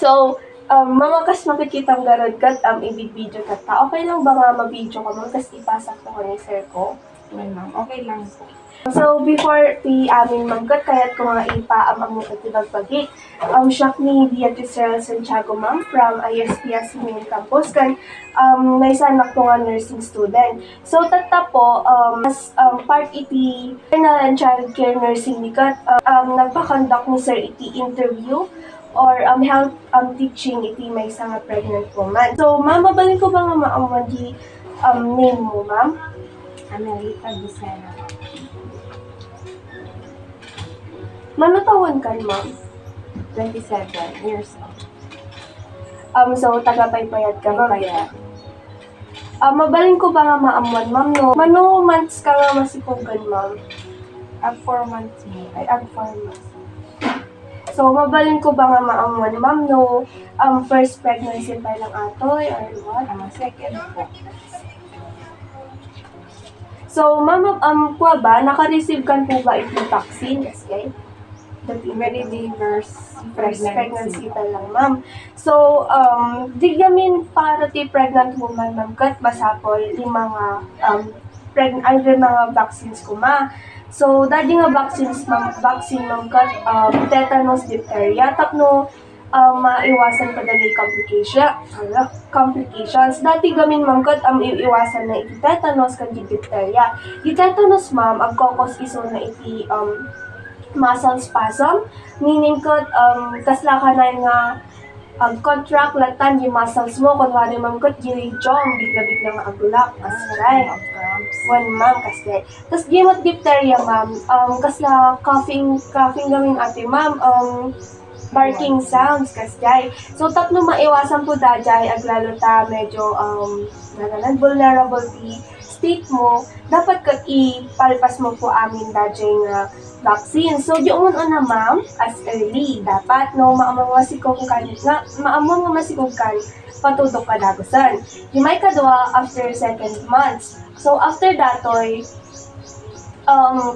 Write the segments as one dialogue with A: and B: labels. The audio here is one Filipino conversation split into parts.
A: So, mamakas makikitang garod kat i-video kat ta. Okay lang ba nga ma-video ka mo? Tapos ipasak ko ni sir ko.
B: Well, ma'am, okay lang po.
A: So, before ti aming magkat, kaya't ko nga ipaam ang mga tibagpagit. Siya ni Beatrice Real Santiago, ma'am, from ISPS main campus. Kan, may sanak ko nga nursing student. So, tata po, as part iti na child care nursing nikat, nagpakandak ni sir iti interview or health teaching iti may isa nga pregnant woman. So, ma'am, mabalin ko ba nga maamuan di name mo, ma'am?
B: Annalita Lucena.
A: Manatawan ka, ma'am?
B: 27 years old.
A: So, taga-paypayat ka, ma'am?
B: Paypayat.
A: Mabalin ko ba nga maamuan, ma'am, no? Mano months ka nga masipugan, ma'am?
B: 4 months mo.
A: Ay, 4 months. So, mabalin ko ba nga maamuan, ma'am, no? First pregnancy pa lang atoy, or what?
B: Second po.
A: So, ma'am, kuha ba, naka-receive kan po ba ito vaccine? Yes, okay?
B: Very diverse
A: First pregnancy
B: pregnancy.
A: pa lang, ma'am. So, di gamin para ti pregnant woman, ma'am, kat masapol yung mga mga vaccines ko, ma. So, dadi nga vaccine, ma'am, kat tetanus, diphtheria, tapno, maiwasan pa dali complications. Dati gamin, ma'am, kat iiwasan na iti tetanus, kan diphtheria. Di tetanus, ma'am, agkokos iso na iti muscle spasm, meaning kat kasla ka na nga contract latan yung muscles mo, kunwari ma'am kat girejong, bigla-bigla nga agulak, kasray. One ma'am, kasray. Tapos gimot diphtheria, ma'am, kasla coughing gamin ate, ma'am, barking sounds, kasday. So, tapno maiwasan po dajay, aglalo ta medyo vulnerable ti state mo, dapat kat ipalpas mo po amin dajay nga vaccine. So, yung una, ma'am, as early, dapat, no, maamang masikog kan, patudok ka dagusan. Yung may kadwa after 2nd months. So, after that,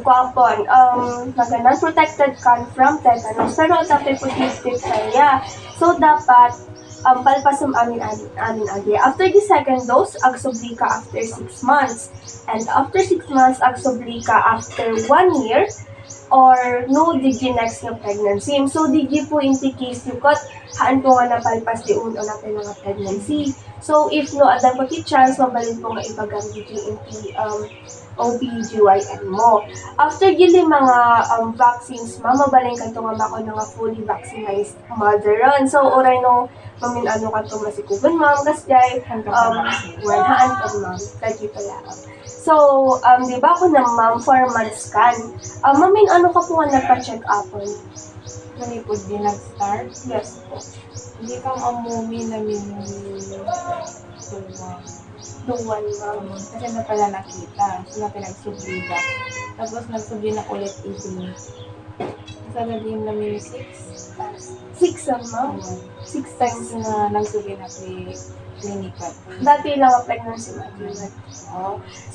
A: kuapon, maganan protected kan from tetanus, pero after po diphtheria. So, dapat, palpasam amin agi. After the second dose, agsubli ka after 6 months. And after 6 months, agsubli ka after 1 year, or no digi next na pregnancy. So, digi po in the case you got haan po nga napalpas di uno natin mga pregnancy. So, if no, adan po ti chance, mabalin po nga ipagang digi in the OBGYN mo. After gili mga vaccines, mabalin ka ito nga mako nga fully vaccinated mother run. So, oray no, mamin ano ka ito masikuban, ma'am, kasjay, haan ka, ma'am, kaya pala. So, di ba ako na, ma'am, 4 months kan? Mamin, ano ka po nga nagpa-check upon?
B: Manipod din nag-start.
A: Yes po.
B: Hindi kang amumi namin
A: Duwan, ma'am.
B: kasi na pala nakita. Sila pinagsubli Tapos nagsubli na ulit easily. Sa naging namin 6.
A: 6 ma'am? 6 times.
B: Na nagsubli na clinical.
A: Dati lang ang pregnancy, ma'am.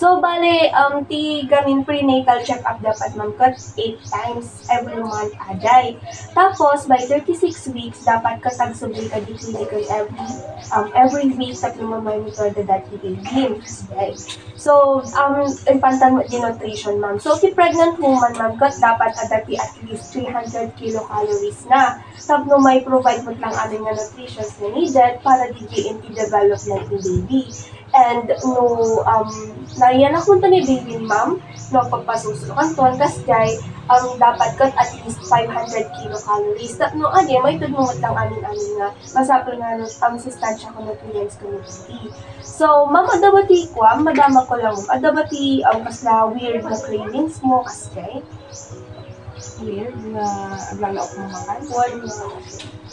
A: So, bale, ti gamin prenatal check-up dapat, ma'am, kat 8 times every month aday. Tapos, by 36 weeks, dapat katagsubli ka di clinical every week, tapos mamonitor the dati baby. Okay. So, impantan mo di nutrition, ma'am. So, ti pregnant woman, ma'am, kat dapat adati at least 300 kilocalories na. Tapos, no, may provide mo lang amin nga nutrition na needed para di development ni baby. And no, naiyan ako ni baby, ma'am, no, pagpasusukan to, kasjay, dapat kat at least 500 kilocalories. No, may tudungot lang amin nga, masapil nga, sustansya ko nutrients community. So, ma'am, adabati ko, madama ko lang, adabati, kasla weird na cravings mo, kasjay?
B: Weird na aglalaok ng makan.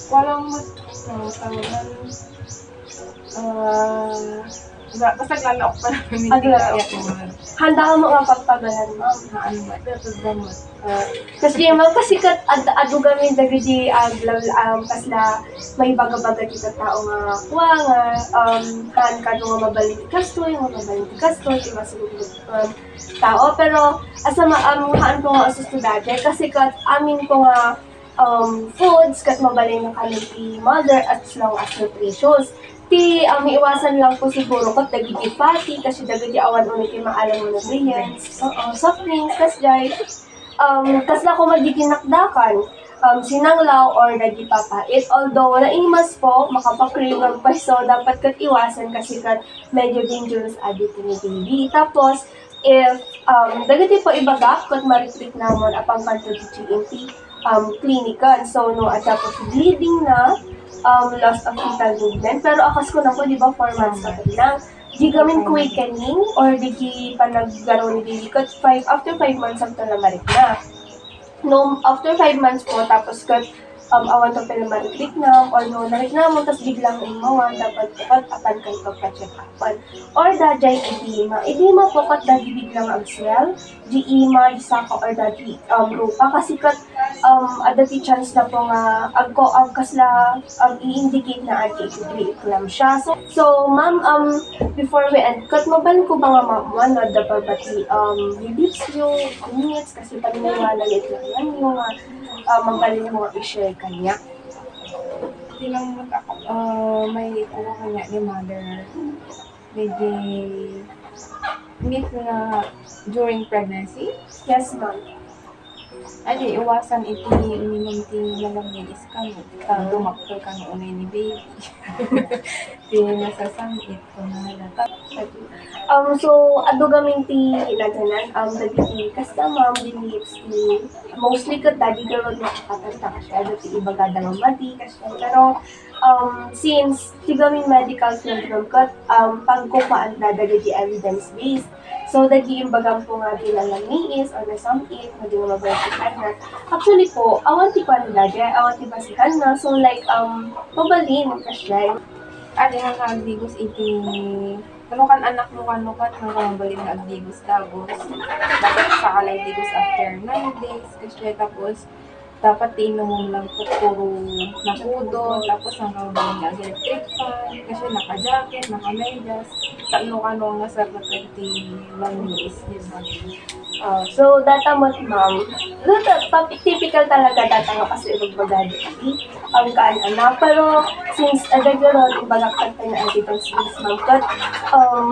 A: Walang
B: tawagan. Basta naglalok pa namin.
A: Handa ka mga pagpagalan, ma'am.
B: Ano ba? Ito gamot.
A: Kasi ma'am, kasi kat adu kami dagiti kasla may baga-baga kita tao nga kuha nga kaan ka nga mabaliti kastoy, ti masulog tao. Pero asa haan ko nga asus to dati kasi kat amin ko nga foods kat mabalin ng kanin ti mother as long as nutritious. Iwasan lang po siguro kat dagiti fatty kasi dagiti awan ulit ti maalam mo ingredients. Soft drinks kas jay. Tas na ko magiginakdakan sinanglaw or dagi papait. Although naimas po, makapakringan pa so dapat kat iwasan kasi kat medyo dangerous addict ni baby. Tapos, if dagiti po ibagak kat ma-restrict namon apang kanto ti GMT klinikan. So, no, at tapos bleeding na, loss of fetal movement. Pero akas ko na po, di ba, 4 months na po lang. Di gamin quickening or di panaggaro ni baby kat after 5 months ang talamarik na. No, after 5 months po, tapos kat awan to pala mariklik na, or no, narik na mo, tapos biglang imawan, dapat po kat apan kayo pagpa-check upan. Or dajay edema. Edema po kat dadi biglang agswell, di ima, di saka, or dadi rupa, kasi kat adati chance na po nga agkasla i-indicate na ati eclampsia siya. So ma'am, before we end, kat mabalin ko ba nga ma'am, ano, dapat pati release yung minutes, kasi paniniwala ito lang yung mabalin mo i-share kanya.
B: Hindi lang may ano kanya ni mother. Medyo myth na during pregnancy.
A: Yes ma'am.
B: Adi, iwasan iti uminom ti malamig is kano. Dumaktor ka no unay ni baby. Di nasasangit ko na halata.
A: So, adugamin ti naganan, dagiti kasta ma'am believes ti mostly kat dadi garod makakatanta kasi dati ibaga dalang mati kasi pero since tigamin medical syndrome kat pagkupaan na dagiti evidence based. So, dagi imbagang po nga dilalamiis or nasamit, na di nga mabertikan na. Actually po, awan ti kwan dadi, awan ti basihan na. So, like, mabalin kasi.
B: Adi hang agdigos iti ano kan anak mo kan hanggang mabalin na agdigos dagos. Dapat sa kalay digos after 9 days kasi tapos dapat iinom mo lang po puro nakudo, tapos hanggang mabalin na electric fan kasi naka-jacket, naka-medyas. Tano ka nung nasa protecting langis, di ba?
A: So, data mo, ma'am, typical talaga data nga kasi ibagbagado kami ang kaan-anak. Pero, since agad-garon, ibagakad tayo na evidence based, ma'am, kat,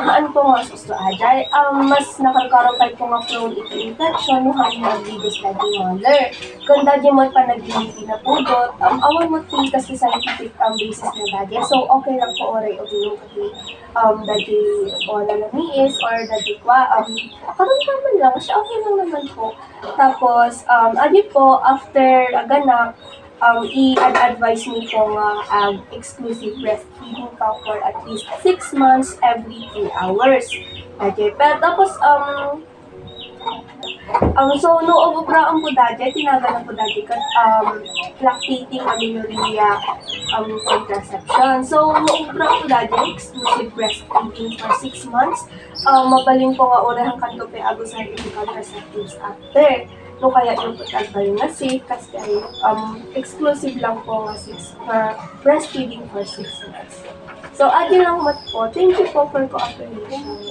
A: haan po nga susto ajay, mas nakakaroon kayo po nga prone ito infection, no, haan mo agligos na di mother. Kung dadi mo pa nag-limiti na pudot, awan mo tingin kasi scientific basis na dadi. So, okay lang po oray o yung kasi dadi o lalamiis or dadi kwa, karamdaman lang siya, okay lang naman po. Tapos, adi po, after ganak, i-advise me po nga exclusive breastfeeding ka for at least 6 months every 3 hours. Okay, pero tapos, so, no obubraan po dati, tinagalan po dati kat lactating amenorrhea contraception. So, no obubraan po dati, exclusive breastfeeding for 6 months. Mabalin po nga orahang kanto pe agusan iti contraceptives after. No, kaya yung pagkagbalin na safe kasi exclusive lang po nga breastfeeding for 6 months. So, adi lang mat po. Thank you po for cooperation.